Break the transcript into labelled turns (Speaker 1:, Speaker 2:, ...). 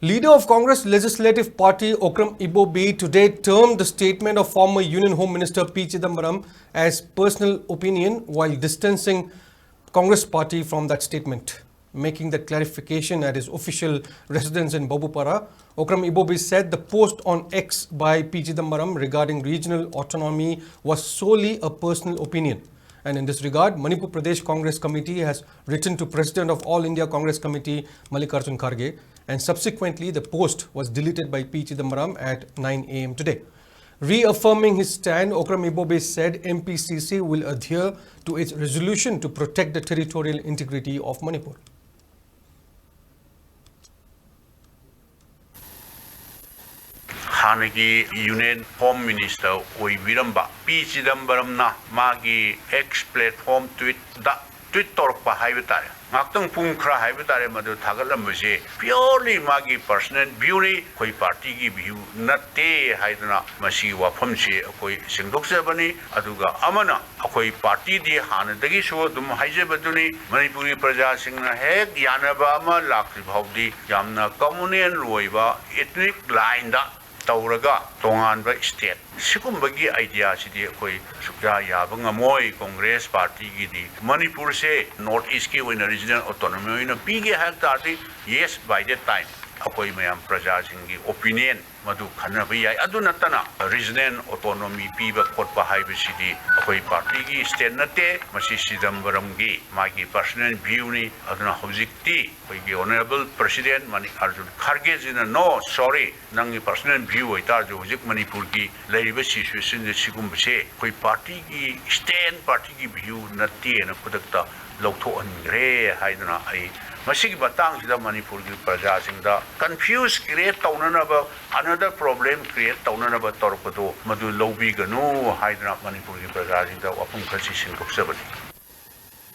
Speaker 1: Leader of Congress Legislative Party Okram Ibobi today termed the statement of former Union Home Minister P. Chidambaram as personal opinion while distancing Congress party from that statement. Making that clarification at his official residence in Babupara, Okram Ibobi said the post on X by P. Chidambaram regarding regional autonomy was solely a personal opinion. And in this regard, Manipur Pradesh Congress Committee has written to President of All India Congress Committee Mallikarjun Kharge, and subsequently the post was deleted by P. Chidambaram at 9 a.m. today. Reaffirming his stand, Okram Ibobi said MPCC will adhere to its resolution to protect the territorial integrity of Manipur.
Speaker 2: Hanagi Union Home Minister Oibiramba P. Chidambaramna Magi X platform tweet torpa haibitare. Ngaktung pungkra haibitare madu thagalamuse purely Magi personal view ni koi party ki view natte haiduna masi wafamse koi singdoksabani aduga amana akoi party di hanadagi so dum haijebaduni Manipuri praja singna hek yanaba ama lakri bhaudi yamna communal roiba ethnic line da Tauraga, Tonganba state. Sikumbagi idea sidi koi sukja yabanga moi Congress Party gidi. Manipur se North East ki win regional autonomy in a big hectare. Yes, by that time. Akoi mayam praja singi opinion madu khanabi adunatana regional autonomy piba kotpa haibe sidi akoi party gi stand nate masi Chidambaram gi magi personal view ni aduna hojikti koi gi honorable president Mallikarjun Kharge jina no sorry nangi personal view itar jo hojik Manipur gi laiba situation de sigum se koi party gi stand party gi view nate na kudakta lokto angre haiduna ai Masigi batang sida Manipur ki praja singda confuse create taunanaba another problem create taunanaba torpado madu lobby ganu haidra Manipur ki praja singda wapung khasi singkok sabani